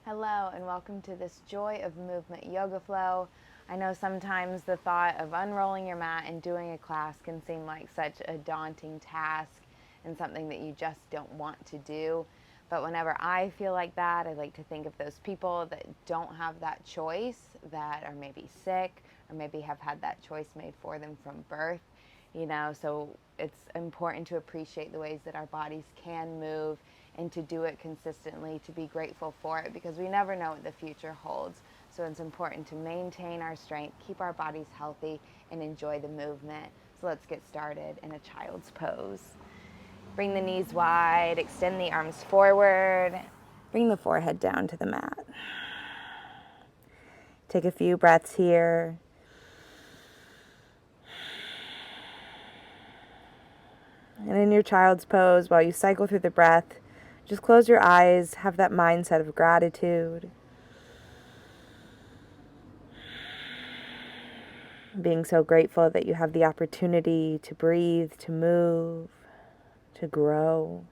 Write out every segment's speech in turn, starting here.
Hello and welcome to this Joy of Movement yoga flow. I know sometimes the thought of unrolling your mat and doing a class can seem like such a daunting task and something that you just don't want to do. But whenever I feel like that, I like to think of those people that don't have that choice, that are maybe sick or maybe have had that choice made for them from birth. So it's important to appreciate the ways that our bodies can move and to do it consistently, to be grateful for it, because we never know what the future holds. So it's important to maintain our strength, keep our bodies healthy, and enjoy the movement. So let's get started in a child's pose. Bring the knees wide, extend the arms forward, bring the forehead down to the mat. Take a few breaths here. And in your child's pose, while you cycle through the breath, just close your eyes, have that mindset of gratitude. Being so grateful that you have the opportunity to breathe, to move, to grow.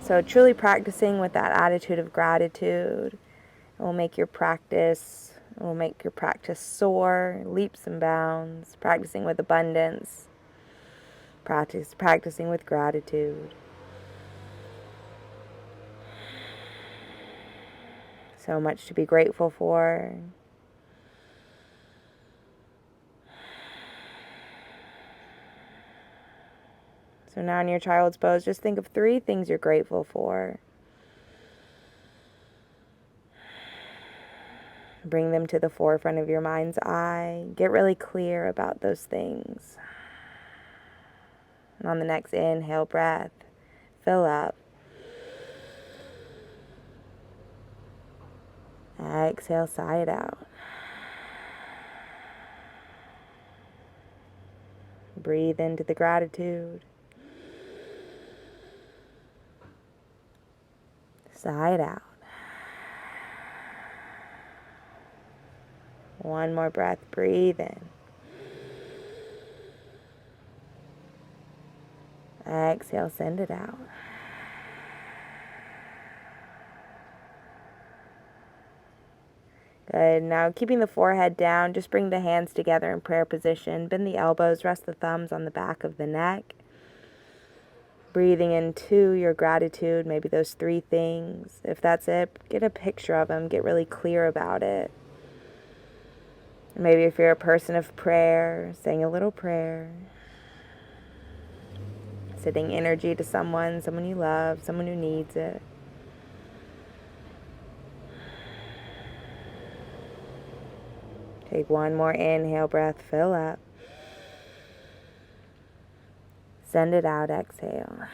So truly practicing with that attitude of gratitude will make your practice soar, leaps and bounds, practicing with abundance, practicing with gratitude. So much to be grateful for. So now in your child's pose, just think of 3 things you're grateful for. Bring them to the forefront of your mind's eye. Get really clear about those things. And on the next inhale breath, fill up. Exhale, sigh it out. Breathe into the gratitude. Sigh it out. One more breath, breathe in. Exhale, send it out. Good. Now keeping the forehead down, just bring the hands together in prayer position. Bend the elbows, rest the thumbs on the back of the neck. Breathing into your gratitude, maybe those 3 things. If that's it, get a picture of them, get really clear about it. Maybe if you're a person of prayer, saying a little prayer. Sending energy to someone you love, someone who needs it. Take one more inhale breath, fill up. Send it out, exhale.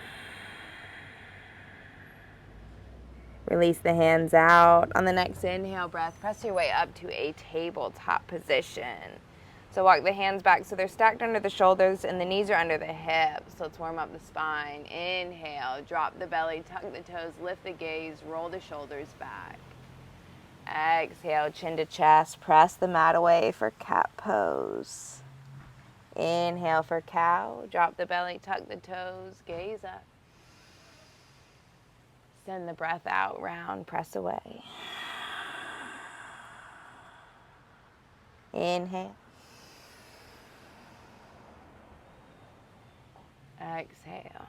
Release the hands out. On the next inhale breath, press your way up to a tabletop position. So walk the hands back so they're stacked under the shoulders and the knees are under the hips. Let's warm up the spine. Inhale, drop the belly, tuck the toes, lift the gaze, roll the shoulders back. Exhale, chin to chest, press the mat away for cat pose. Inhale for cow, drop the belly, tuck the toes, gaze up. Send the breath out, round, press away. Inhale. Exhale.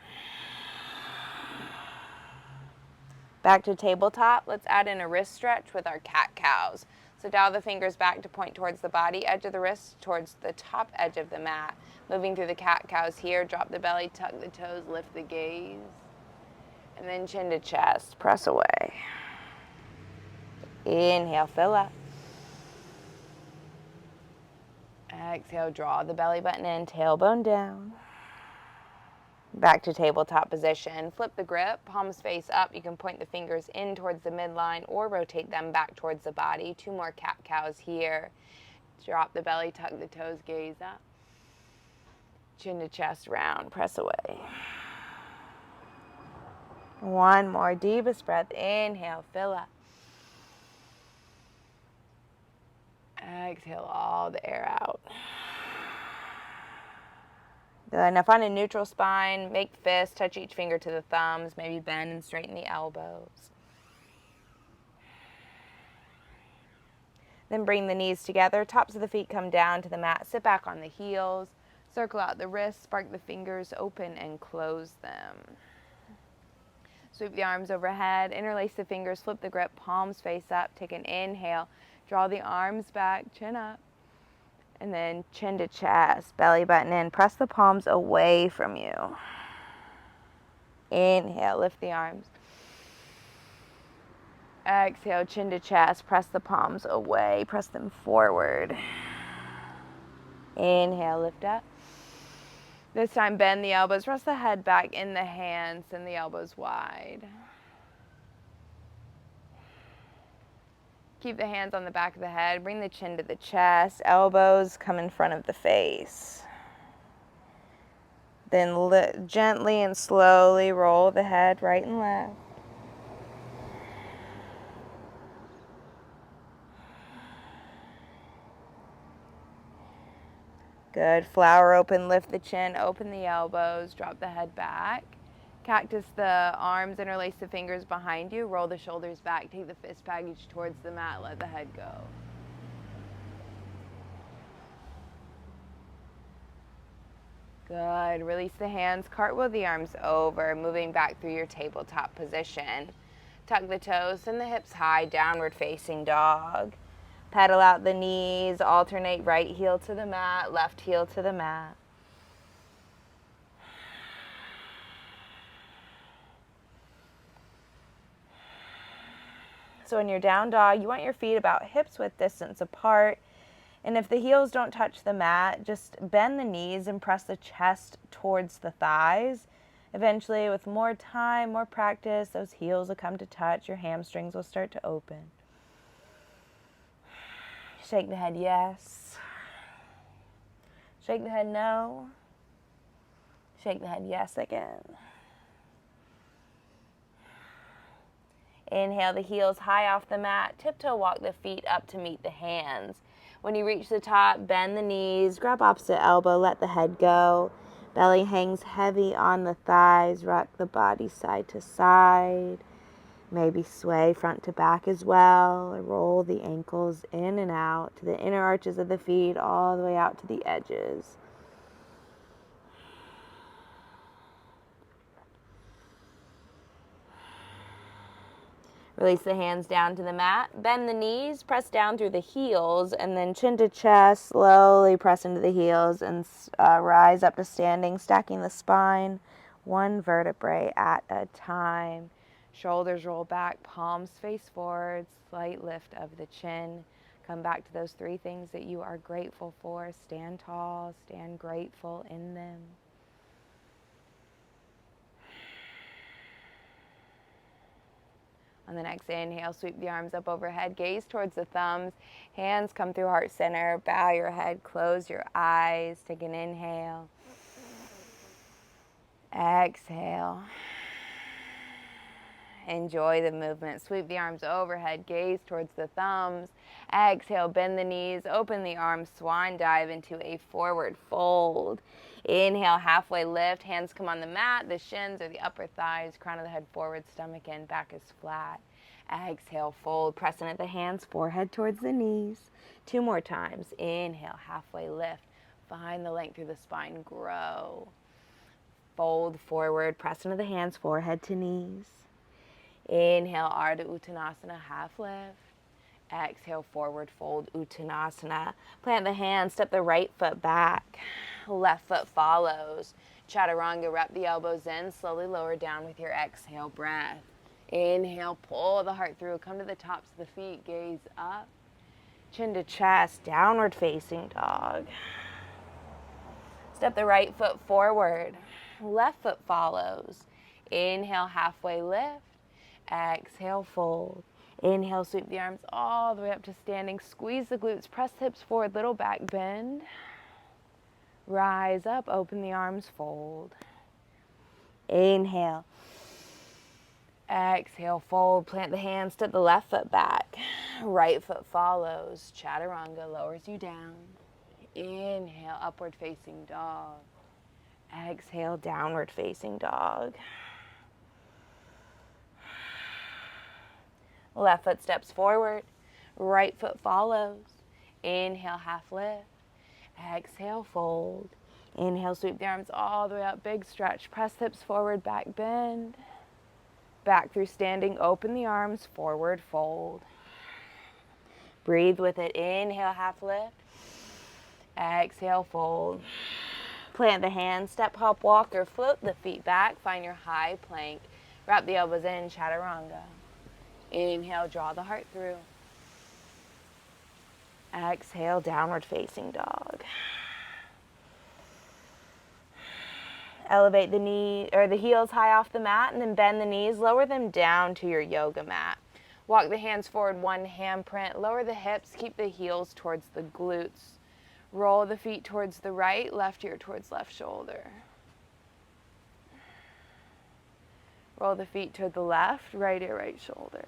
Back to tabletop. Let's add in a wrist stretch with our cat-cows. So dial the fingers back to point towards the body edge of the wrist, towards the top edge of the mat. Moving through the cat-cows here, drop the belly, tuck the toes, lift the gaze. And then chin to chest, press away. Inhale, fill up. Exhale, draw the belly button in, tailbone down. Back to tabletop position. Flip the grip, palms face up. You can point the fingers in towards the midline or rotate them back towards the body. 2 more cat-cows here. Drop the belly, tuck the toes, gaze up. Chin to chest, round, press away. One more deepest breath. Inhale, fill up. Exhale all the air out. Good. Now find a neutral spine. Make fists. Touch each finger to the thumbs. Maybe bend and straighten the elbows. Then bring the knees together. Tops of the feet come down to the mat. Sit back on the heels. Circle out the wrists. Spark the fingers open and close them. Sweep the arms overhead. Interlace the fingers. Flip the grip. Palms face up. Take an inhale. Draw the arms back. Chin up. And then chin to chest. Belly button in. Press the palms away from you. Inhale. Lift the arms. Exhale, chin to chest, press the palms away, press them forward. Inhale, lift up. This time bend the elbows, rest the head back in the hands, send the elbows wide. Keep the hands on the back of the head, bring the chin to the chest, elbows come in front of the face. Then gently and slowly roll the head right and left. Good. Flower open, lift the chin, open the elbows, drop the head back. Cactus the arms, interlace the fingers behind you, roll the shoulders back, take the fist package towards the mat, let the head go. Good. Release the hands, cartwheel the arms over, moving back through your tabletop position. Tuck the toes, send the hips high, downward facing dog. Pedal out the knees, alternate right heel to the mat, left heel to the mat. So in your down dog, you want your feet about hips width distance apart. And if the heels don't touch the mat, just bend the knees and press the chest towards the thighs. Eventually, with more time, more practice, those heels will come to touch. Your hamstrings will start to open. Shake the head yes. Shake the head no. Shake the head yes again. Inhale the heels high off the mat. Tiptoe walk the feet up to meet the hands. When you reach the top, bend the knees, grab opposite elbow, let the head go. Belly hangs heavy on the thighs. Rock the body side to side. Maybe sway front to back as well. Roll the ankles in and out to the inner arches of the feet, all the way out to the edges. Release the hands down to the mat. Bend the knees, press down through the heels, and then chin to chest, slowly press into the heels and rise up to standing, stacking the spine, one vertebrae at a time. Shoulders roll back, palms face forward, slight lift of the chin. Come back to those three things that you are grateful for. Stand tall, stand grateful in them. On the next inhale, sweep the arms up overhead, gaze towards the thumbs, hands come through heart center, bow your head, close your eyes, take an inhale. Exhale. Enjoy the movement. Sweep the arms overhead, gaze towards the thumbs. Exhale, bend the knees, open the arms, swan dive into a forward fold. Inhale, halfway lift, hands come on the mat, the shins or the upper thighs, crown of the head forward, stomach in, back is flat. Exhale, fold, press into the hands, forehead towards the knees. Two more times. Inhale, halfway lift. Find the length through the spine, grow. Fold forward, press into the hands, forehead to knees. Inhale, Ardha Uttanasana, half lift. Exhale, forward fold, Uttanasana. Plant the hands, step the right foot back. Left foot follows. Chaturanga, wrap the elbows in, slowly lower down with your exhale breath. Inhale, pull the heart through, come to the tops of the feet, gaze up. Chin to chest, downward facing dog. Step the right foot forward. Left foot follows. Inhale, halfway lift. Exhale, fold. Inhale, sweep the arms all the way up to standing. Squeeze the glutes, press the hips forward, little back bend. Rise up, open the arms, fold. Inhale. Exhale, fold, plant the hands, step the left foot back. Right foot follows. Chaturanga lowers you down. Inhale, upward facing dog. Exhale, downward facing dog. Left foot steps forward. Right foot follows. Inhale, half lift. Exhale, fold. Inhale, sweep the arms all the way up. Big stretch. Press hips forward, back bend. Back through standing, open the arms, forward fold. Breathe with it. Inhale, half lift. Exhale, fold. Plant the hands, step, hop, walk, or float the feet back. Find your high plank. Wrap the elbows in, chaturanga. Inhale, draw the heart through. Exhale, downward facing dog. Elevate the knee or the heels high off the mat, and then bend the knees, lower them down to your yoga mat. Walk the hands forward, one handprint, lower the hips, keep the heels towards the glutes. Roll the feet towards the right, left ear towards left shoulder. Roll the feet to the left, right ear, right shoulder.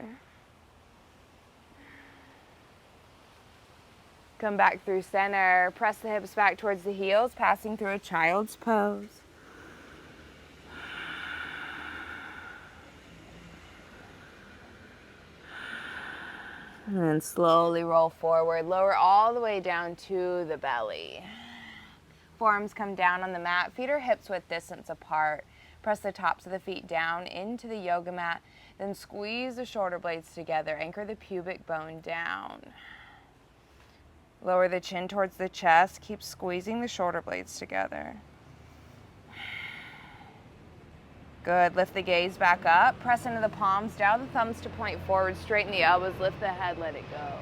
Come back through center, press the hips back towards the heels, passing through a child's pose. And then slowly roll forward, lower all the way down to the belly. Forearms come down on the mat, feet are hips width distance apart. Press the tops of the feet down into the yoga mat, then squeeze the shoulder blades together, anchor the pubic bone down. Lower the chin towards the chest, keep squeezing the shoulder blades together. Good, lift the gaze back up, press into the palms, dial the thumbs to point forward, straighten the elbows, lift the head, let it go.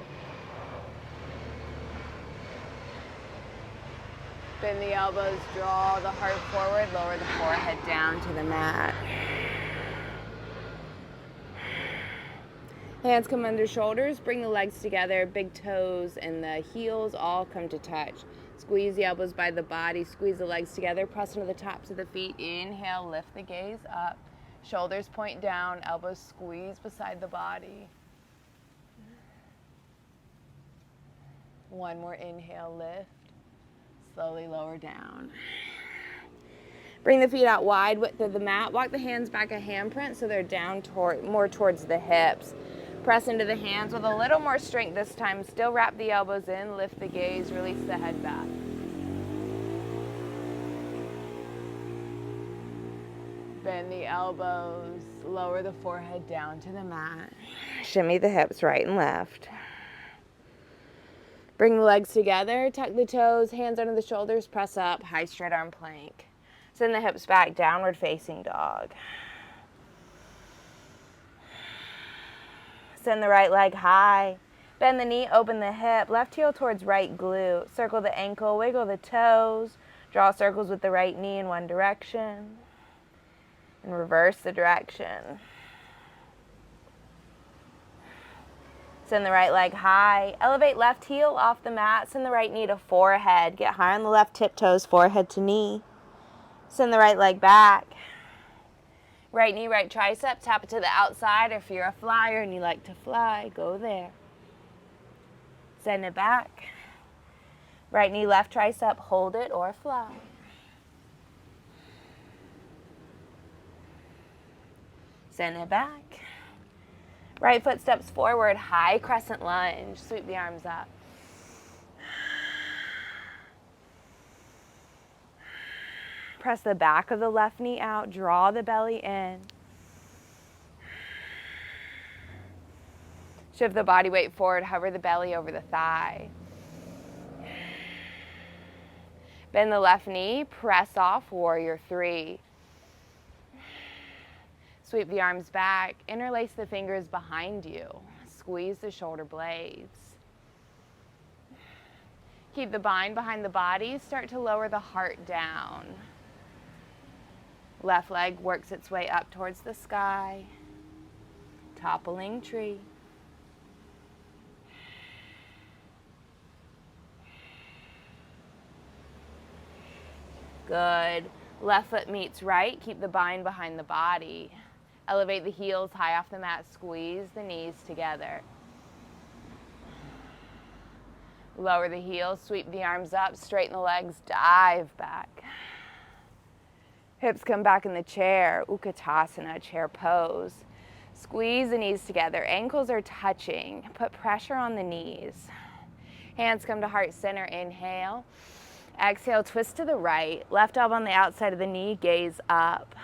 Bend the elbows, draw the heart forward, lower the forehead down to the mat. Hands come under shoulders, bring the legs together, big toes and the heels all come to touch. Squeeze the elbows by the body, squeeze the legs together, press into the tops of the feet. Inhale, lift the gaze up. Shoulders point down, elbows squeeze beside the body. One more inhale, lift. Slowly lower down. Bring the feet out wide, width of the mat. Walk the hands back a handprint so they're down more towards the hips. Press into the hands with a little more strength this time. Still wrap the elbows in, lift the gaze, release the head back. Bend the elbows, lower the forehead down to the mat. Shimmy the hips right and left. Bring the legs together, tuck the toes, hands under the shoulders, press up, high straight arm plank. Send the hips back, downward facing dog. Send the right leg high. Bend the knee, open the hip, left heel towards right glute. Circle the ankle, wiggle the toes. Draw circles with the right knee in one direction. And reverse the direction. Send the right leg high. Elevate left heel off the mat. Send the right knee to forehead. Get high on the left tiptoes, forehead to knee. Send the right leg back. Right knee, right tricep, tap it to the outside. If you're a flyer and you like to fly, go there. Send it back. Right knee, left tricep, hold it or fly. Send it back. Right foot steps forward, high crescent lunge. Sweep the arms up. Press the back of the left knee out, draw the belly in. Shift the body weight forward, hover the belly over the thigh. Bend the left knee, press off, warrior three. Sweep the arms back, interlace the fingers behind you. Squeeze the shoulder blades. Keep the bind behind the body, start to lower the heart down. Left leg works its way up towards the sky. Toppling tree. Good. Left foot meets right. Keep the bind behind the body. Elevate the heels high off the mat, squeeze the knees together. Lower the heels, sweep the arms up, straighten the legs, dive back. Hips come back in the chair, Utkatasana, chair pose. Squeeze the knees together, ankles are touching. Put pressure on the knees. Hands come to heart center, inhale. Exhale, twist to the right. Left elbow on the outside of the knee, gaze up.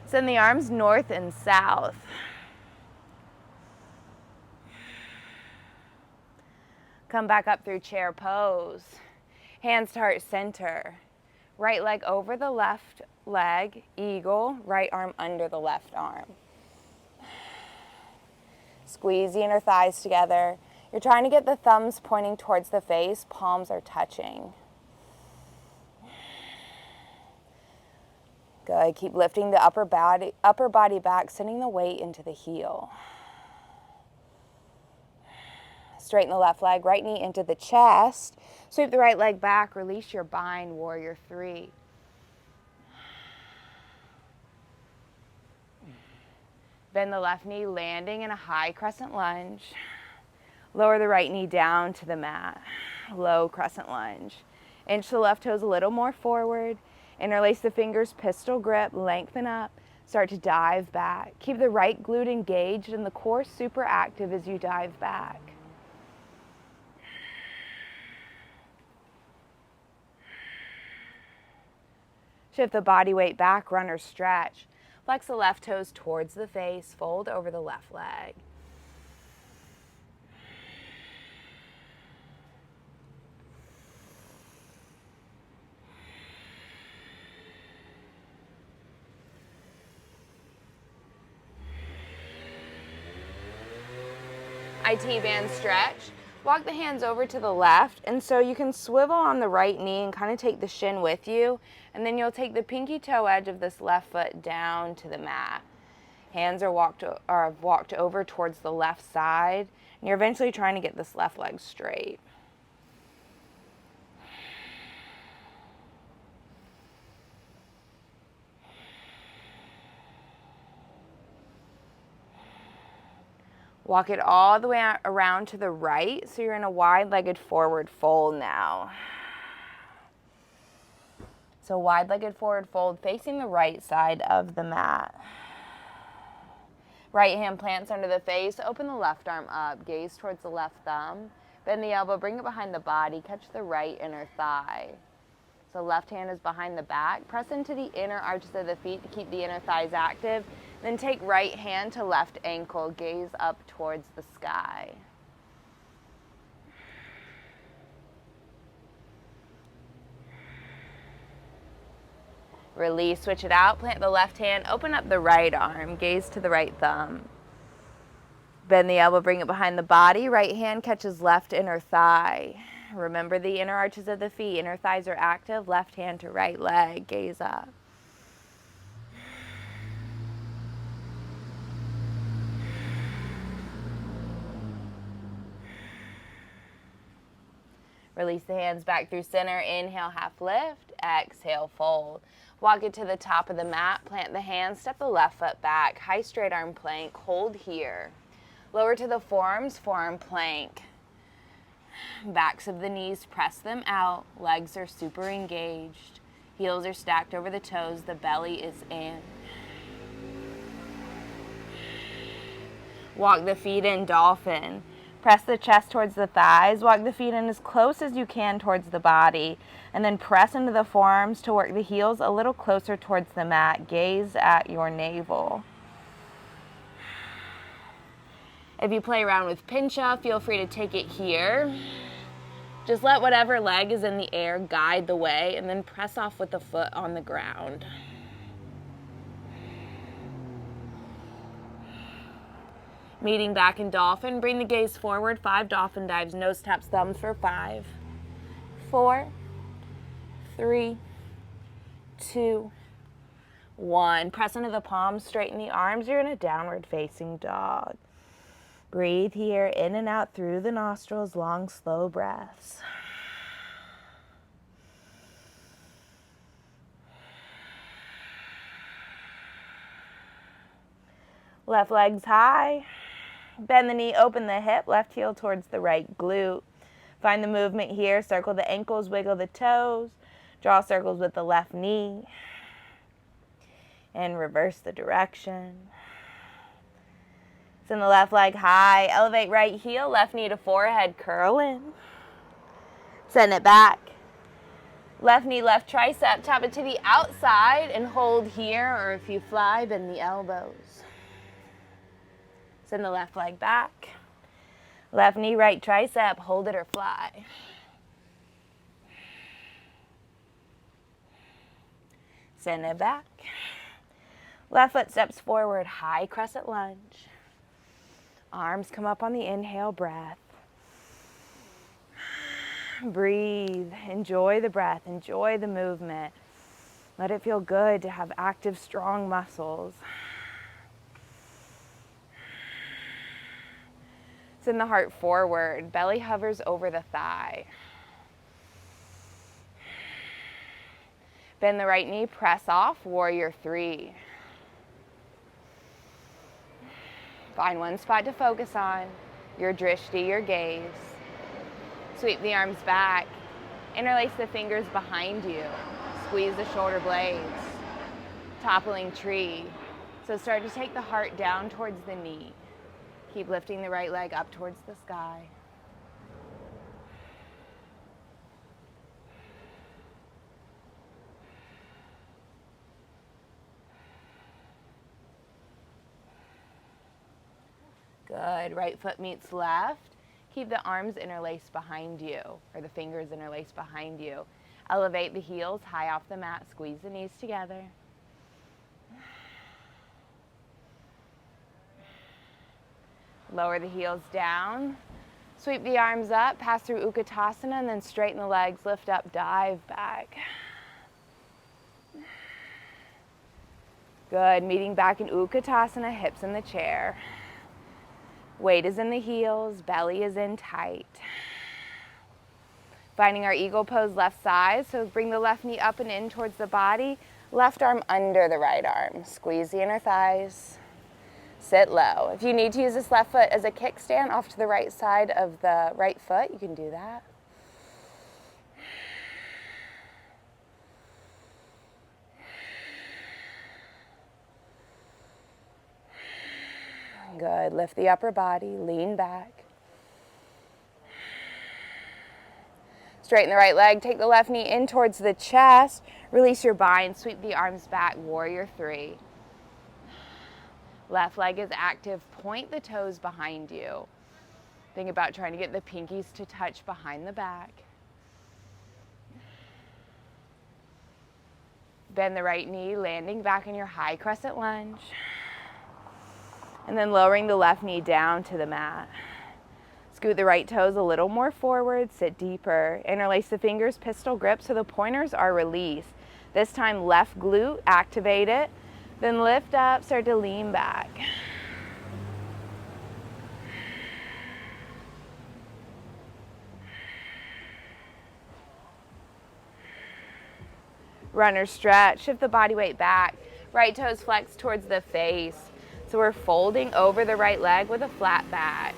Send the arms north and south. Come back up through chair pose. Hands to heart center. Right leg over the left leg, eagle, right arm under the left arm. Squeeze the inner thighs together. You're trying to get the thumbs pointing towards the face, palms are touching. Good, keep lifting the upper body back, sending the weight into the heel. Straighten the left leg, right knee into the chest. Sweep the right leg back, release your bind, warrior three. Bend the left knee, landing in a high crescent lunge. Lower the right knee down to the mat. Low crescent lunge. Inch the left toes a little more forward. Interlace the fingers, pistol grip, lengthen up. Start to dive back. Keep the right glute engaged and the core super active as you dive back. Shift the body weight back, runner stretch. Flex the left toes towards the face, fold over the left leg. IT band stretch. Walk the hands over to the left, and so you can swivel on the right knee and kind of take the shin with you, and then you'll take the pinky toe edge of this left foot down to the mat. Hands are walked over towards the left side, and you're eventually trying to get this left leg straight. Walk it all the way around to the right, so you're in a wide-legged forward fold now. So wide-legged forward fold facing the right side of the mat. Right hand plants under the face, open the left arm up, gaze towards the left thumb, bend the elbow, bring it behind the body, catch the right inner thigh. So left hand is behind the back, press into the inner arches of the feet to keep the inner thighs active. Then take right hand to left ankle, gaze up towards the sky. Release, switch it out, plant the left hand, open up the right arm, gaze to the right thumb. Bend the elbow, bring it behind the body, right hand catches left inner thigh. Remember the inner arches of the feet, inner thighs are active, left hand to right leg, gaze up. Release the hands back through center. Inhale, half lift. Exhale, fold. Walk it to the top of the mat. Plant the hands. Step the left foot back. High straight arm plank. Hold here. Lower to the forearms. Forearm plank. Backs of the knees. Press them out. Legs are super engaged. Heels are stacked over the toes. The belly is in. Walk the feet in, dolphin. Press the chest towards the thighs. Walk the feet in as close as you can towards the body. And then press into the forearms to work the heels a little closer towards the mat. Gaze at your navel. If you play around with pincha, feel free to take it here. Just let whatever leg is in the air guide the way, and then press off with the foot on the ground. Meeting back in dolphin. Bring the gaze forward. 5 dolphin dives. Nose taps, thumbs for 5, 4, 3, 2, 1. Press into the palms. Straighten the arms. You're in a downward facing dog. Breathe here, in and out through the nostrils. Long, slow breaths. Left leg's high. Bend the knee, open the hip, left heel towards the right glute. Find the movement here. Circle the ankles, wiggle the toes. Draw circles with the left knee. And reverse the direction. Send the left leg high. Elevate right heel, left knee to forehead, curl in. Send it back. Left knee, left tricep, tap it to the outside and hold here, or if you fly, bend the elbows. Send the left leg back. Left knee, right tricep, hold it or fly. Send it back. Left foot steps forward, high crescent lunge. Arms come up on the inhale, breath. Breathe, enjoy the breath, enjoy the movement. Let it feel good to have active, strong muscles. Send the heart forward, belly hovers over the thigh. Bend the right knee, press off, warrior three. Find one spot to focus on, your drishti, your gaze. Sweep the arms back, interlace the fingers behind you, squeeze the shoulder blades, toppling tree. So start to take the heart down towards the knee. Keep lifting the right leg up towards the sky. Good, right foot meets left. Keep the arms interlaced behind you, or the fingers interlaced behind you. Elevate the heels high off the mat, squeeze the knees together. Lower the heels down. Sweep the arms up, pass through Utkatasana, and then straighten the legs, lift up, dive back. Good, meeting back in Utkatasana, hips in the chair. Weight is in the heels, belly is in tight. Finding our eagle pose left side, so bring the left knee up and in towards the body, left arm under the right arm. Squeeze the inner thighs, sit low. If you need to use this left foot as a kickstand off to the right side of the right foot, you can do that. Good, lift the upper body, lean back. Straighten the right leg, take the left knee in towards the chest, release your bind, sweep the arms back, warrior three. Left leg is active, point the toes behind you. Think about trying to get the pinkies to touch behind the back. Bend the right knee, landing back in your high crescent lunge. And then lowering the left knee down to the mat. Scoot the right toes a little more forward, sit deeper. Interlace the fingers, pistol grip, so the pointers are released. This time left glute, activate it. Then lift up, start to lean back. Runner stretch, shift the body weight back. Right toes flex towards the face. So we're folding over the right leg with a flat back.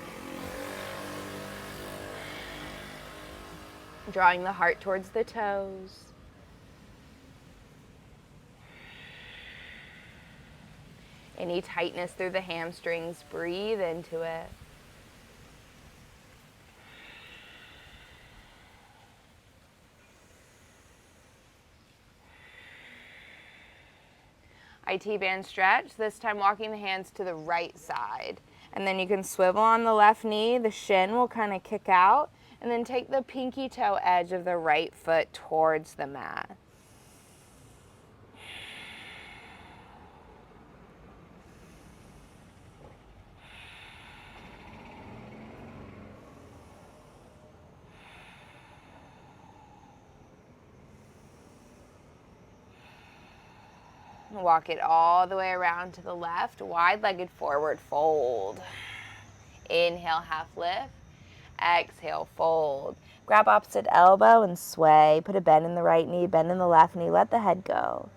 Drawing the heart towards the toes. Any tightness through the hamstrings, breathe into it. IT band stretch, this time walking the hands to the right side. And then you can swivel on the left knee, the shin will kind of kick out, and then take the pinky toe edge of the right foot towards the mat. Walk it all the way around to the left, wide-legged forward fold. Inhale, half lift. Exhale, fold. Grab opposite elbow and sway. Put a bend in the right knee, bend in the left knee. Let the head go.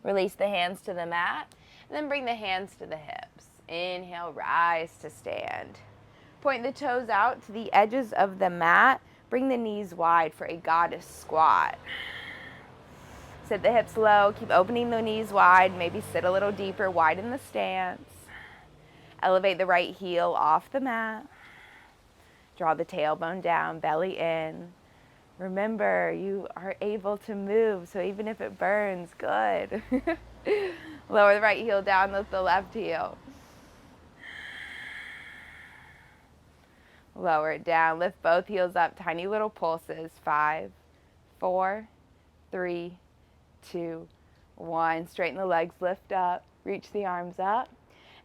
Release the hands to the mat, and then bring the hands to the hips. Inhale, rise to stand. Point the toes out to the edges of the mat. Bring the knees wide for a goddess squat. Sit the hips low, keep opening the knees wide, maybe sit a little deeper, widen the stance. Elevate the right heel off the mat. Draw the tailbone down, belly in. Remember, you are able to move, so even if it burns, good. Lower the right heel down, lift the left heel. Lower it down, lift both heels up, tiny little pulses. 5, 4, 3, 2, 1. Straighten the legs, lift up, reach the arms up.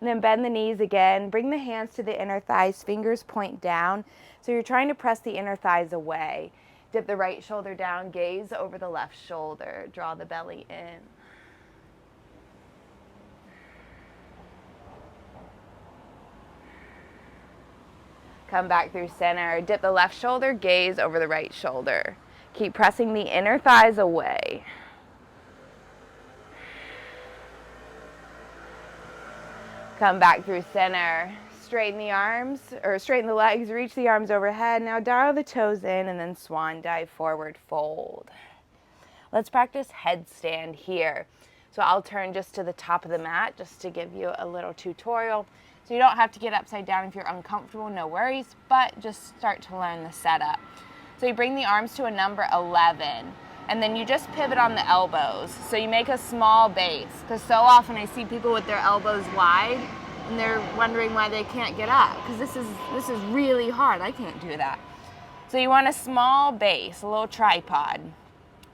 And then bend the knees again. Bring the hands to the inner thighs, fingers point down. So you're trying to press the inner thighs away. Dip the right shoulder down, gaze over the left shoulder. Draw the belly in. Come back through center. Dip the left shoulder, gaze over the right shoulder. Keep pressing the inner thighs away. Come back through center. Straighten the arms, or straighten the legs, reach the arms overhead. Now dial the toes in and then swan dive forward fold. Let's practice headstand here. So I'll turn just to the top of the mat just to give you a little tutorial. So you don't have to get upside down if you're uncomfortable, no worries, but just start to learn the setup. So you bring the arms to a number 11. And then you just pivot on the elbows. So you make a small base, because so often I see people with their elbows wide and they're wondering why they can't get up, because this is really hard. I can't do that. So you want a small base, a little tripod.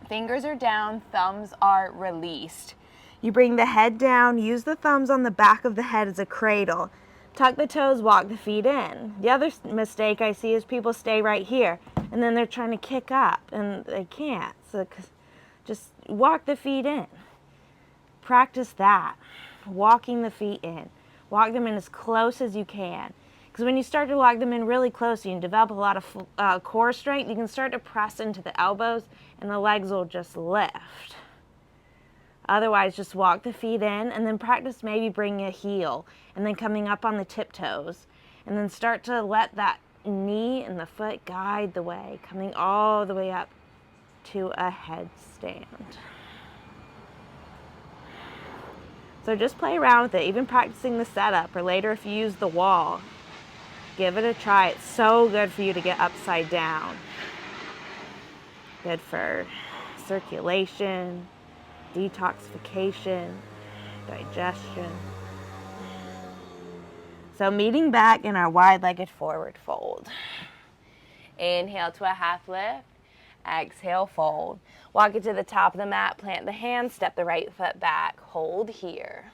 Fingers are down, thumbs are released. You bring the head down, use the thumbs on the back of the head as a cradle. Tuck the toes, walk the feet in. The other mistake I see is people stay right here and then they're trying to kick up and they can't. So just walk the feet in. Practice that. Walking the feet in. Walk them in as close as you can. Because when you start to walk them in really close, you can develop a lot of core strength. You can start to press into the elbows and the legs will just lift. Otherwise, just walk the feet in and then practice maybe bringing a heel and then coming up on the tiptoes. And then start to let that knee and the foot guide the way, coming all the way up to a headstand. So just play around with it, even practicing the setup, or later if you use the wall. Give it a try. It's so good for you to get upside down. Good for circulation, detoxification, digestion. So meeting back in our wide-legged forward fold. Inhale to a half lift. Exhale, fold. Walk it to the top of the mat, plant the hands, step the right foot back. Hold here.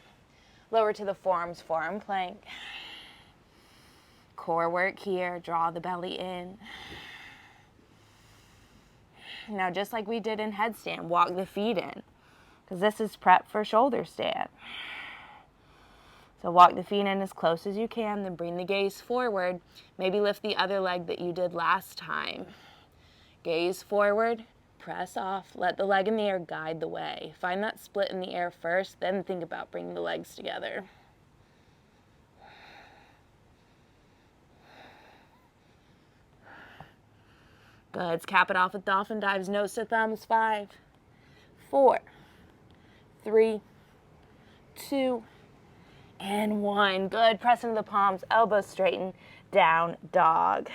Lower to the forearms, forearm plank. Core work here, draw the belly in. Now just like we did in headstand, walk the feet in, because this is prep for shoulder stand. So walk the feet in as close as you can, then bring the gaze forward. Maybe lift the other leg that you did last time. Gaze forward, press off, let the leg in the air guide the way. Find that split in the air first, then think about bringing the legs together. Good, let's cap it off with Dolphin dives, nose to thumbs. 5, 4, 3, 2, and 1. Good, press into the palms, elbows straighten, down dog.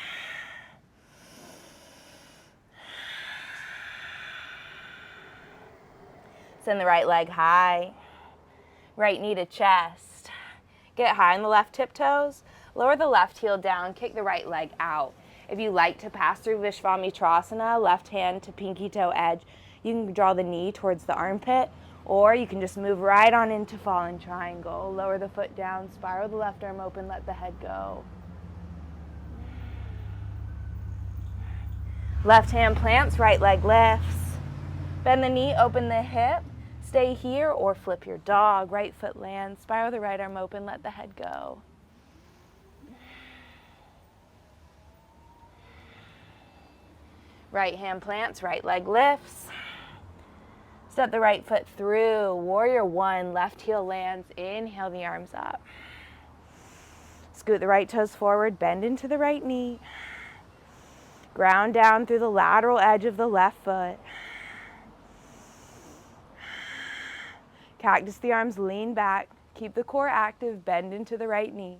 Send the right leg high, right knee to chest. Get high on the left tiptoes, lower the left heel down, kick the right leg out. If you like to pass through Visvamitrasana, left hand to pinky toe edge, you can draw the knee towards the armpit, or you can just move right on into fallen triangle. Lower the foot down, spiral the left arm open, let the head go. Left hand plants, right leg lifts. Bend the knee, open the hip. Stay here or flip your dog. Right foot lands, spiral the right arm open, let the head go. Right hand plants, right leg lifts. Step the right foot through. Warrior one, left heel lands. Inhale the arms up. Scoot the right toes forward, bend into the right knee. Ground down through the lateral edge of the left foot. Cactus the arms, lean back. Keep the core active, bend into the right knee.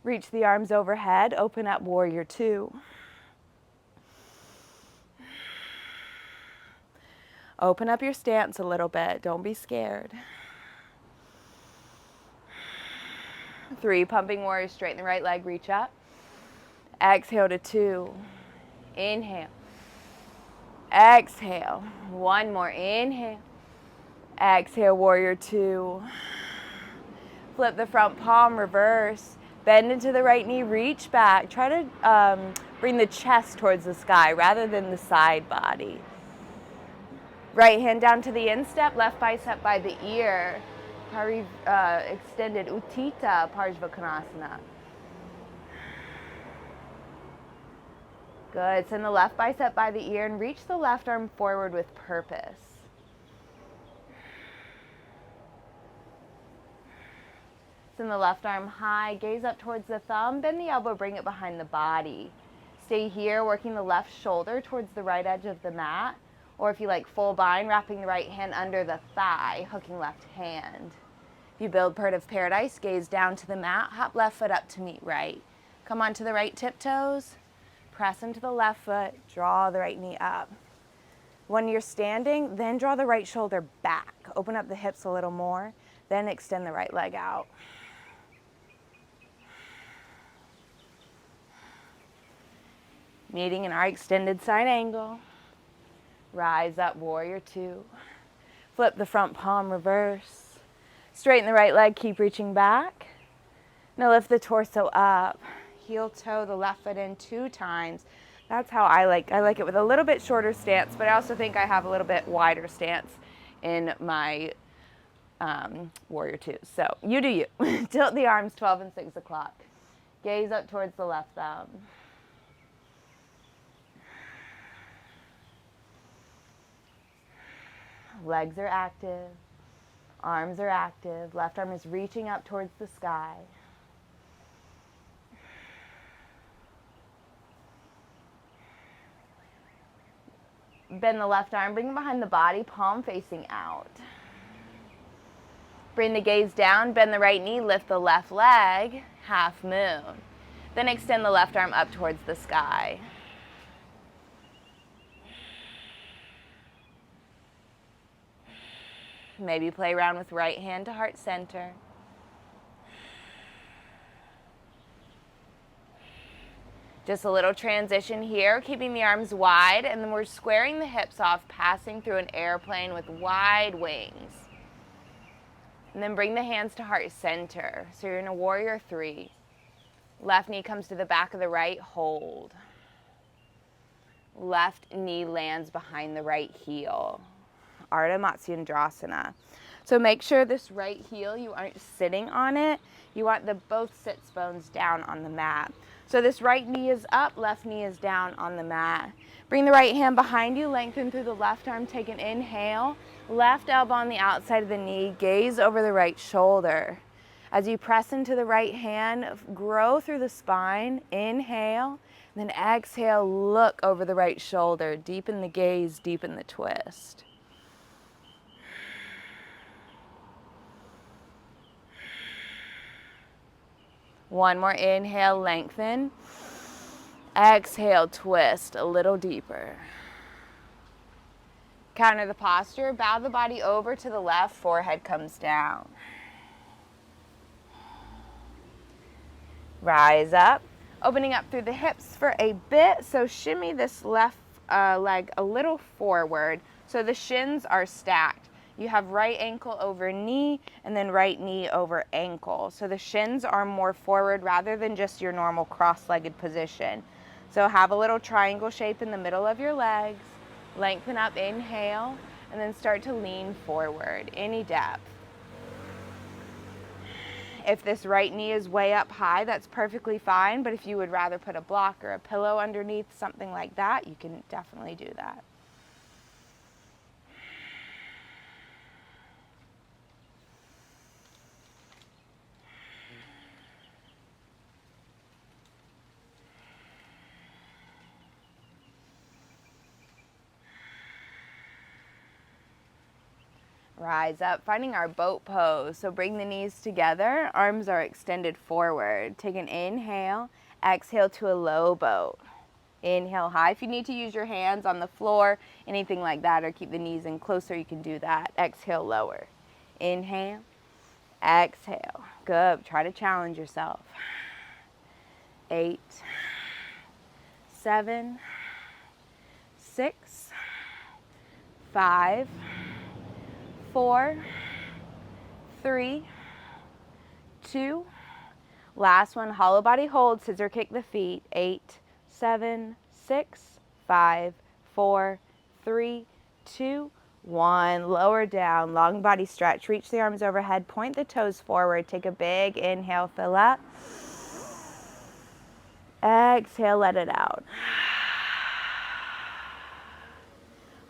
Reach the arms overhead, open up warrior two. Open up your stance a little bit, don't be scared. 3, pumping warrior, straighten the right leg, reach up. Exhale to 2. Inhale. Exhale. 1 more, inhale. Exhale, warrior 2. Flip the front palm, reverse. Bend into the right knee, reach back. Try to bring the chest towards the sky rather than the side body. Right hand down to the instep, left bicep by the ear. Extended Uttita Parsvakonasana. Good. Send the left bicep by the ear and reach the left arm forward with purpose. Send the left arm high, gaze up towards the thumb, bend the elbow, bring it behind the body. Stay here, working the left shoulder towards the right edge of the mat. Or if you like full bind, wrapping the right hand under the thigh, hooking left hand. If you build Bird of Paradise, gaze down to the mat, hop left foot up to meet right. Come onto the right tiptoes, press into the left foot, draw the right knee up. When you're standing, then draw the right shoulder back. Open up the hips a little more, then extend the right leg out. Meeting in our extended side angle. Rise up, warrior two. Flip the front palm, reverse. Straighten the right leg, keep reaching back. Now lift the torso up. Heel toe the left foot in 2 times. That's how I like it with a little bit shorter stance, but I also think I have a little bit wider stance in my warrior two. So you do you. Tilt the arms 12 and 6 o'clock. Gaze up towards the left thumb. Legs are active, arms are active, left arm is reaching up towards the sky. Bend the left arm, bring it behind the body, palm facing out. Bring the gaze down, bend the right knee, lift the left leg, half moon. Then extend the left arm up towards the sky. Maybe play around with right hand to heart center. Just a little transition here, keeping the arms wide, and then we're squaring the hips off, passing through an airplane with wide wings. And then bring the hands to heart center. So you're in a warrior three. Left knee comes to the back of the right, hold. Left knee lands behind the right heel. Ardha Matsyendrasana. So make sure this right heel, you aren't sitting on it. You want the both sits bones down on the mat. So this right knee is up, left knee is down on the mat. Bring the right hand behind you, lengthen through the left arm, take an inhale. Left elbow on the outside of the knee, gaze over the right shoulder. As you press into the right hand, grow through the spine, inhale. Then exhale, look over the right shoulder, deepen the gaze, deepen the twist. One more inhale, lengthen. Exhale, twist a little deeper. Counter the posture, bow the body over to the left, forehead comes down. Rise up, opening up through the hips for a bit. So shimmy this left leg a little forward so the shins are stacked. You have right ankle over knee and then right knee over ankle. So the shins are more forward rather than just your normal cross-legged position. So have a little triangle shape in the middle of your legs. Lengthen up, inhale, and then start to lean forward, any depth. If this right knee is way up high, that's perfectly fine, but if you would rather put a block or a pillow underneath, something like that, you can definitely do that. Rise up, finding our boat pose. So bring the knees together, arms are extended forward. Take an inhale, exhale to a low boat. Inhale high. If you need to use your hands on the floor, anything like that, or keep the knees in closer, you can do that. Exhale, lower. Inhale, exhale. Good. Try to challenge yourself. 8, 7, 6, 5, 4, 3, 2. Last one, hollow body hold, scissor kick the feet. 8, 7, 6, 5, 4, 3, 2, 1. Lower down, long body stretch. Reach the arms overhead, point the toes forward. Take a big inhale, fill up. Exhale, let it out.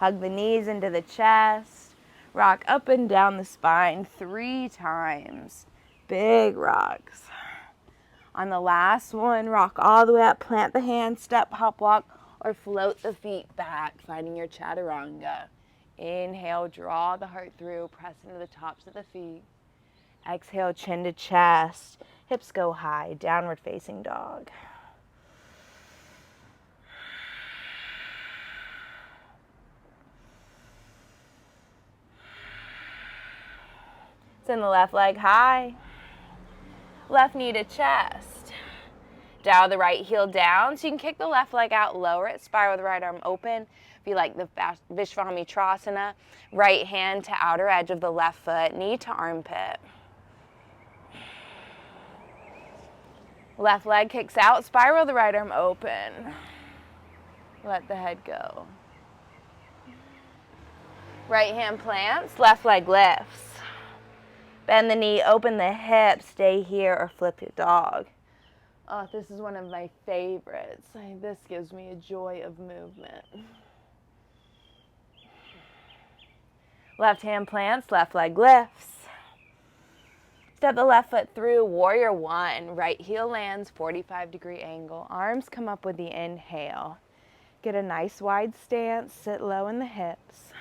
Hug the knees into the chest. Rock up and down the spine 3 times. Big rocks. On the last one, rock all the way up, plant the hands, step, hop, walk, or float the feet back, finding your chaturanga. Inhale, draw the heart through, press into the tops of the feet. Exhale, chin to chest, hips go high, downward facing dog. Send the left leg high. Left knee to chest. Dial the right heel down so you can kick the left leg out, lower it, spiral the right arm open. If you like the Vishvamitrasana, right hand to outer edge of the left foot, knee to armpit. Left leg kicks out, spiral the right arm open. Let the head go. Right hand plants, left leg lifts. Bend the knee, open the hip, stay here or flip your dog. Oh, this is one of my favorites. This gives me a joy of movement. Left hand plants, left leg lifts. Step the left foot through, warrior 1. Right heel lands, 45-degree angle. Arms come up with the inhale. Get a nice wide stance, sit low in the hips.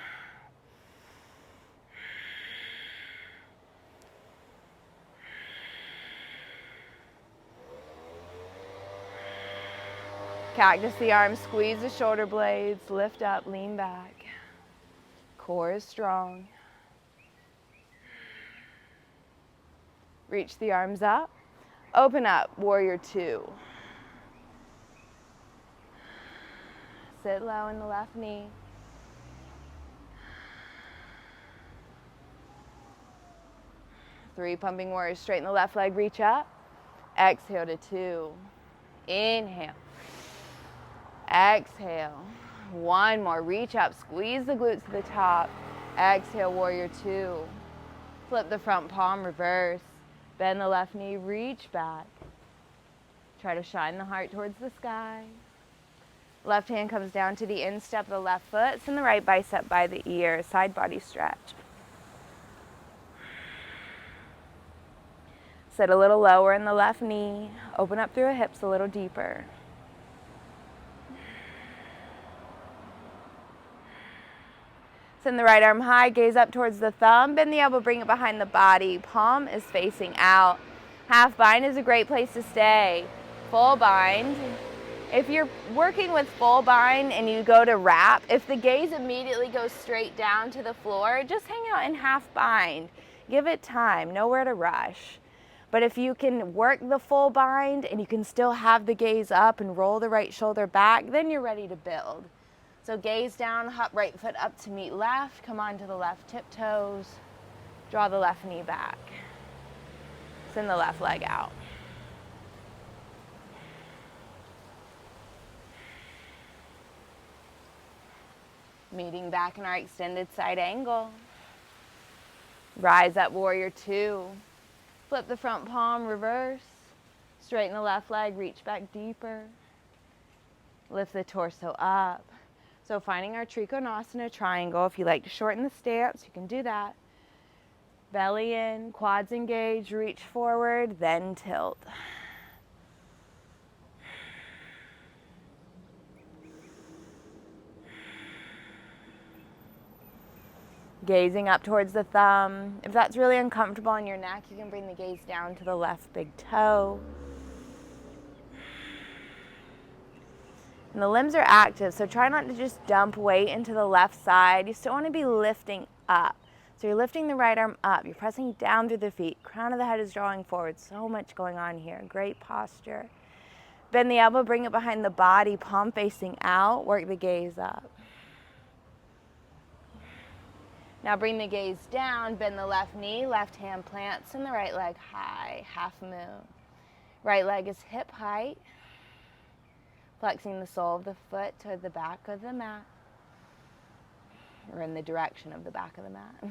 Cactus the arms, squeeze the shoulder blades, lift up, lean back. Core is strong. Reach the arms up. Open up, warrior 2. Sit low in the left knee. Three pumping warriors, straighten the left leg, reach up. Exhale to 2. Inhale. Exhale. 1 more, reach up, squeeze the glutes to the top. Exhale, warrior 2. Flip the front palm, reverse. Bend the left knee, reach back. Try to shine the heart towards the sky. Left hand comes down to the instep of the left foot. Send the right bicep by the ear, side body stretch. Sit a little lower in the left knee. Open up through the hips a little deeper. Send the right arm high, gaze up towards the thumb. Bend the elbow, bring it behind the body. Palm is facing out. Half bind is a great place to stay. Full bind. If you're working with full bind and you go to wrap, if the gaze immediately goes straight down to the floor, just hang out in half bind. Give it time, nowhere to rush. But if you can work the full bind and you can still have the gaze up and roll the right shoulder back, then you're ready to build. So gaze down, hop right foot up to meet left, come onto the left tiptoes, draw the left knee back. Send the left leg out. Meeting back in our extended side angle. Rise up, warrior 2. Flip the front palm, reverse. Straighten the left leg, reach back deeper. Lift the torso up. So finding our Trikonasana triangle. If you like to shorten the stance, you can do that. Belly in, quads engaged, reach forward, then tilt. Gazing up towards the thumb. If that's really uncomfortable on your neck, you can bring the gaze down to the left big toe. And the limbs are active, so try not to just dump weight into the left side. You still want to be lifting up. So you're lifting the right arm up. You're pressing down through the feet. Crown of the head is drawing forward. So much going on here. Great posture. Bend the elbow, bring it behind the body, palm facing out. Work the gaze up. Now bring the gaze down, bend the left knee, left hand plants, and the right leg high, half moon. Right leg is hip height. Flexing the sole of the foot toward the back of the mat, or in the direction of the back of the mat.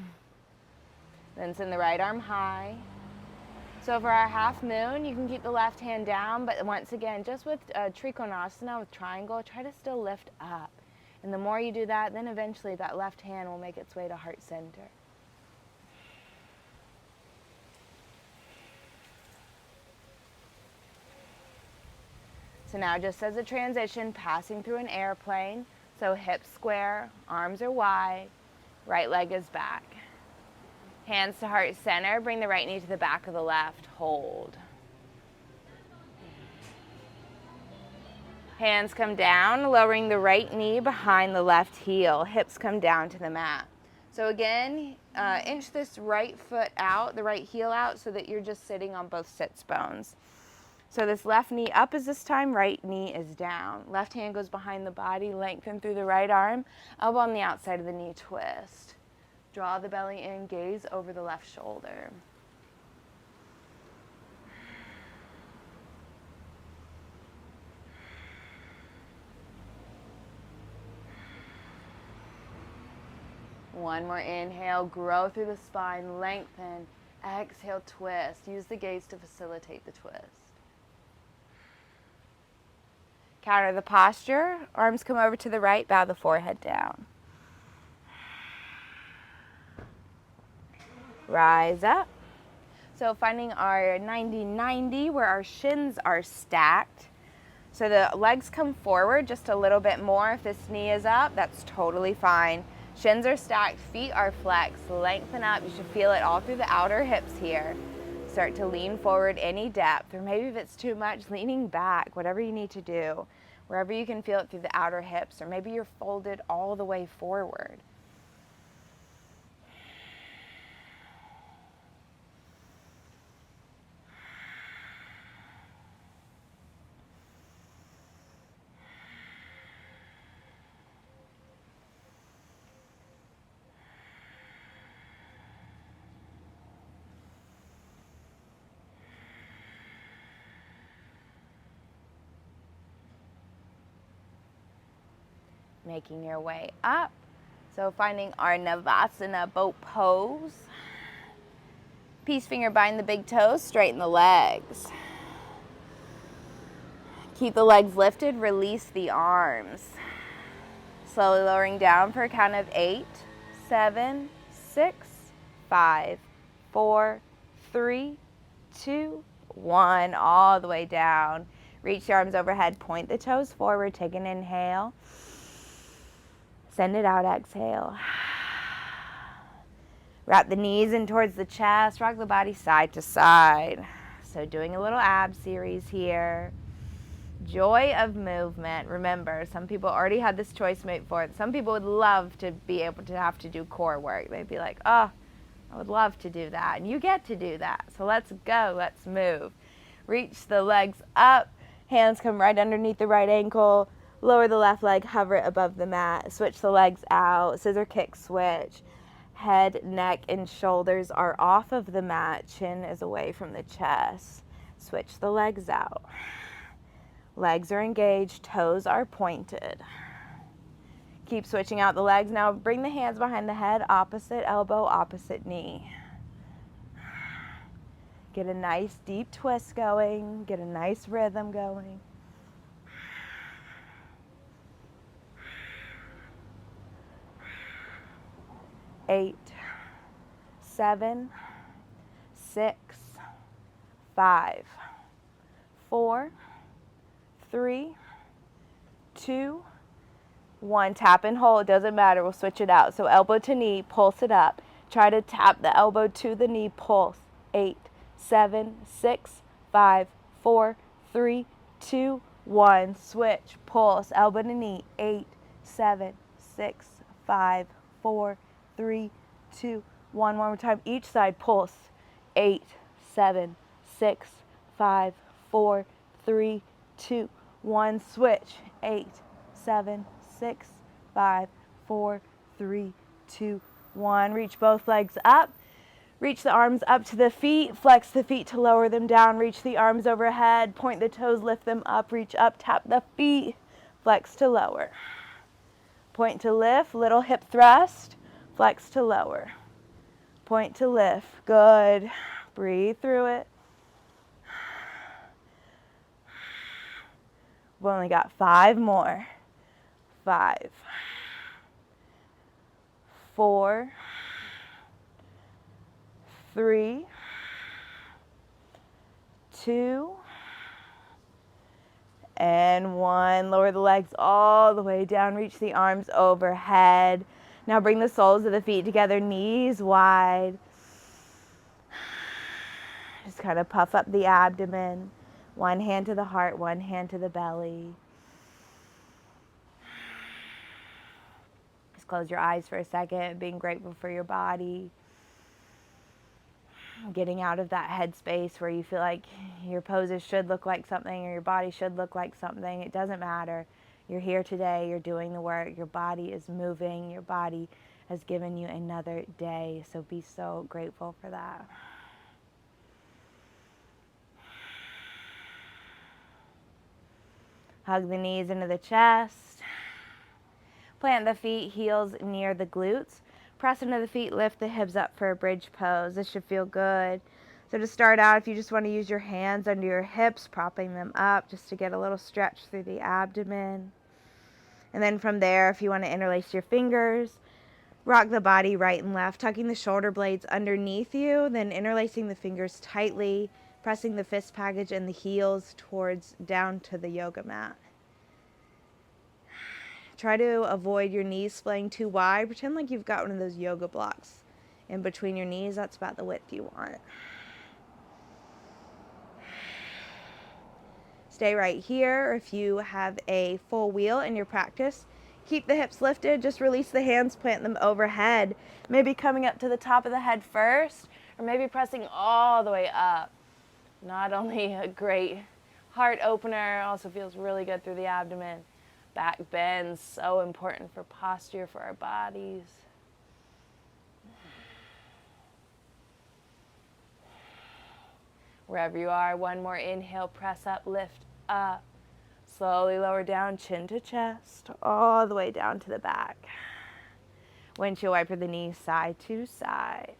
Then send the right arm high. So for our half moon, you can keep the left hand down, but once again, just with Trikonasana, with triangle, try to still lift up. And the more you do that, then eventually that left hand will make its way to heart center. So now just as a transition, passing through an airplane. So hips square, arms are wide, right leg is back. Hands to heart center, bring the right knee to the back of the left, hold. Hands come down, lowering the right knee behind the left heel. Hips come down to the mat. So again, inch this right foot out, the right heel out, so that you're just sitting on both sits bones. So this left knee up is this time, right knee is down. Left hand goes behind the body, lengthen through the right arm, elbow on the outside of the knee, twist. Draw the belly in, gaze over the left shoulder. One more inhale, grow through the spine, lengthen. Exhale, twist. Use the gaze to facilitate the twist. Counter the posture. Arms come over to the right, bow the forehead down. Rise up. So finding our 90-90 where our shins are stacked. So the legs come forward just a little bit more. If this knee is up, that's totally fine. Shins are stacked, feet are flexed, lengthen up. You should feel it all through the outer hips here. Start to lean forward any depth, or maybe if it's too much, leaning back, whatever you need to do. Wherever you can feel it through the outer hips, or maybe you're folded all the way forward. Making your way up. So finding our Navasana boat pose. Peace finger bind the big toes, straighten the legs. Keep the legs lifted, release the arms. Slowly lowering down for a count of 8, 7, 6, 5, 4, 3, 2, 1. All the way down. Reach the arms overhead, point the toes forward, take an inhale. Send it out, exhale. Wrap the knees in towards the chest, rock the body side to side. So doing a little ab series here. Joy of movement. Remember, some people already had this choice made for it. Some people would love to be able to have to do core work. They'd be like, oh, I would love to do that. And you get to do that. So let's go, let's move. Reach the legs up. Hands come right underneath the right ankle. Lower the left leg, hover it above the mat. Switch the legs out. Scissor kick switch. Head, neck, and shoulders are off of the mat. Chin is away from the chest. Switch the legs out. Legs are engaged. Toes are pointed. Keep switching out the legs. Now bring the hands behind the head. Opposite elbow, opposite knee. Get a nice deep twist going. Get a nice rhythm going. 8, 7, 6, 5, 4, 3, 2, 1. Tap and hold. Doesn't matter. We'll switch it out. So elbow to knee, pulse it up. Try to tap the elbow to the knee, pulse. 8, 7, 6, 5, 4, 3, 2, 1. Switch, pulse, elbow to knee. 8, 7, 6, 5, 4, 3, 2, 1. One more time. Each side, pulse. 8, 7, 6, 5, 4, 3, 2, 1. Switch. 8, 7, 6, 5, 4, 3, 2, 1. Reach both legs up. Reach the arms up to the feet. Flex the feet to lower them down. Reach the arms overhead. Point the toes, lift them up. Reach up, tap the feet. Flex to lower. Point to lift, little hip thrust. Flex to lower. Point to lift. Good. Breathe through it. We've only got 5 more. 5, 4, 3, 2, and 1. Lower the legs all the way down. Reach the arms overhead. Now bring the soles of the feet together, knees wide. Just kind of puff up the abdomen. One hand to the heart, one hand to the belly. Just close your eyes for a second, being grateful for your body. Getting out of that headspace where you feel like your poses should look like something or your body should look like something. It doesn't matter. You're here today. You're doing the work. Your body is moving. Your body has given you another day. So be so grateful for that. Hug the knees into the chest. Plant the feet, heels near the glutes. Press into the feet, lift the hips up for a bridge pose. This should feel good. So to start out, if you just want to use your hands under your hips, propping them up just to get a little stretch through the abdomen. And then from there, if you want to interlace your fingers, rock the body right and left, tucking the shoulder blades underneath you, then interlacing the fingers tightly, pressing the fist package and the heels towards down to the yoga mat. Try to avoid your knees splaying too wide. Pretend like you've got one of those yoga blocks in between your knees. That's about the width you want. Stay right here. If you have a full wheel in your practice, keep the hips lifted. Just release the hands, plant them overhead. Maybe coming up to the top of the head first, or maybe pressing all the way up. Not only a great heart opener, also feels really good through the abdomen. Back bends, so important for posture for our bodies. Wherever you are, one more inhale, press up, lift up. Slowly lower down, chin to chest, all the way down to the back. Windshield wiper the knees side to side.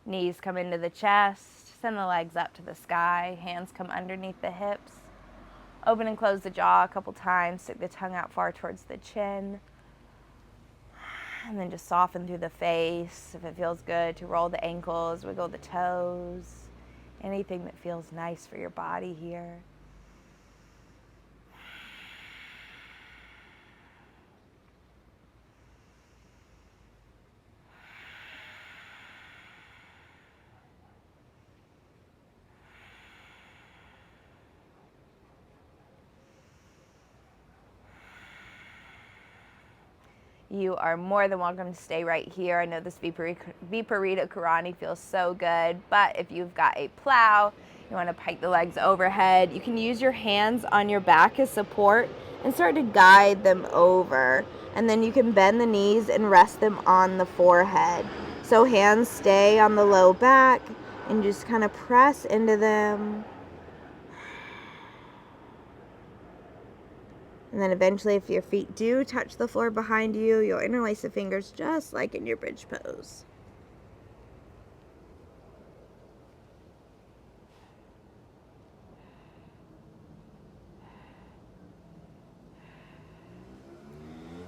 Knees come into the chest, send the legs up to the sky, hands come underneath the hips. Open and close the jaw a couple times, stick the tongue out far towards the chin. And then just soften through the face. If it feels good, to roll the ankles, wiggle the toes. Anything that feels nice for your body here. You are more than welcome to stay right here. I know this Viparita Karani feels so good, but if you've got a plow, you want to pike the legs overhead, you can use your hands on your back as support and start to guide them over. And then you can bend the knees and rest them on the forehead. So hands stay on the low back and just kind of press into them. And then eventually, if your feet do touch the floor behind you, you'll interlace the fingers just like in your bridge pose.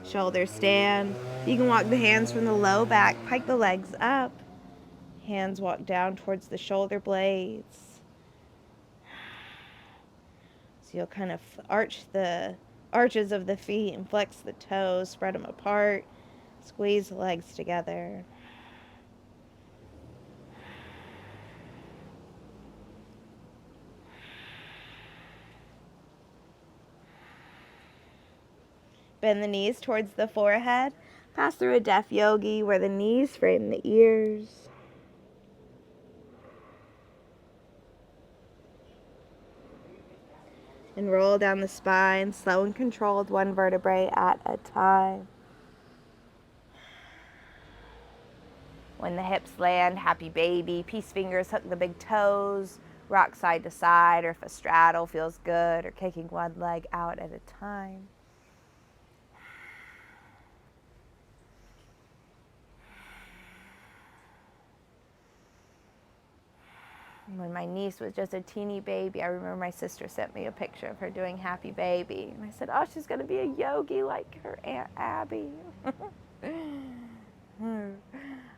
Shoulders stand. You can walk the hands from the low back, pike the legs up. Hands walk down towards the shoulder blades. So you'll kind of arch the arches of the feet and flex the toes, spread them apart, squeeze the legs together. Bend the knees towards the forehead. Pass through a deaf yogi where the knees frame the ears. And roll down the spine, slow and controlled, one vertebrae at a time. When the hips land, happy baby. Peace fingers hook the big toes. Rock side to side, or if a straddle feels good, or kicking one leg out at a time. When my niece was just a teeny baby, I remember my sister sent me a picture of her doing happy baby. And I said, oh, she's going to be a yogi like her Aunt Abby.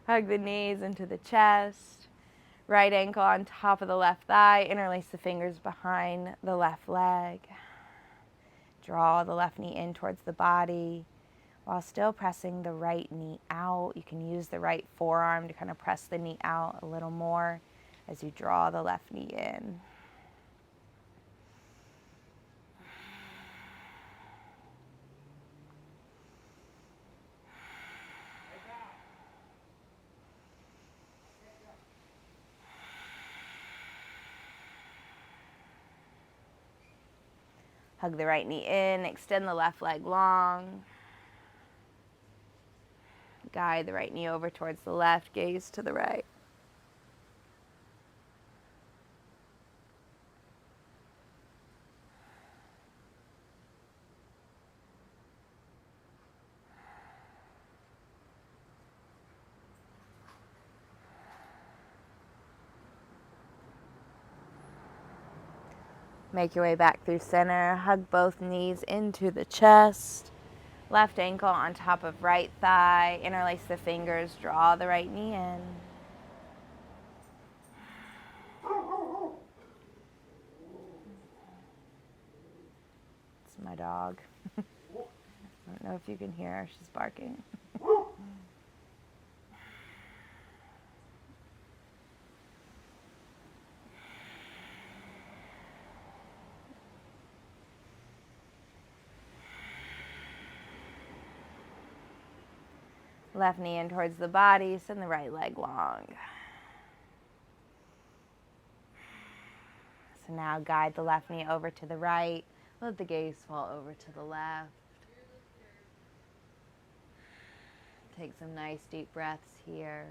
Hug the knees into the chest. Right ankle on top of the left thigh. Interlace the fingers behind the left leg. Draw the left knee in towards the body while still pressing the right knee out. You can use the right forearm to kind of press the knee out a little more as you draw the left knee in. Hug the right knee in, extend the left leg long. Guide the right knee over towards the left, gaze to the right. Make your way back through center. Hug both knees into the chest. Left ankle on top of right thigh. Interlace the fingers. Draw the right knee in. It's my dog. I don't know if you can hear her. She's barking. Left knee in towards the body, send the right leg long. So now guide the left knee over to the right. Let the gaze fall over to the left. Take some nice deep breaths here.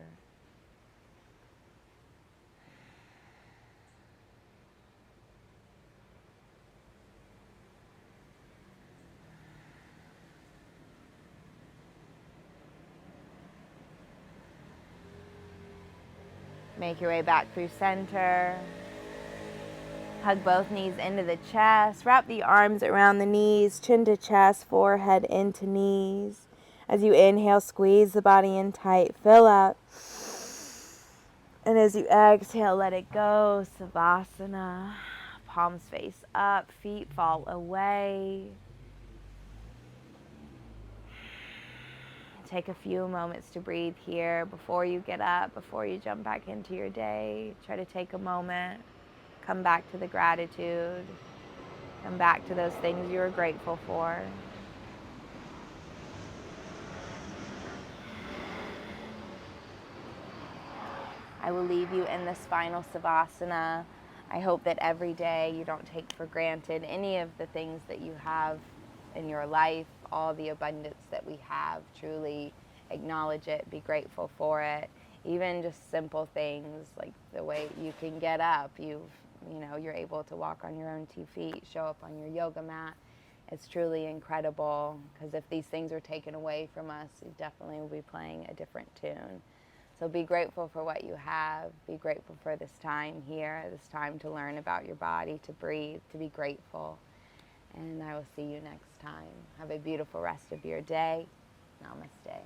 Make your way back through center. Hug both knees into the chest. Wrap the arms around the knees, chin to chest, forehead into knees. As you inhale, squeeze the body in tight, fill up. And as you exhale, let it go. Savasana. Palms face up, feet fall away. Take a few moments to breathe here before you get up, before you jump back into your day. Try to take a moment. Come back to the gratitude. Come back to those things you are grateful for. I will leave you in this final Savasana. I hope that every day you don't take for granted any of the things that you have in your life, all the abundance that we have. Truly acknowledge it, be grateful for it. Even just simple things like the way you can get up, you're able to walk on your own 2 feet, show up on your yoga mat. It's truly incredible, because if these things are taken away from us, we definitely will be playing a different tune. So be grateful for what you have. Be grateful for this time here, this time to learn about your body, to breathe, to be grateful. And I will see you next time. Have a beautiful rest of your day. Namaste.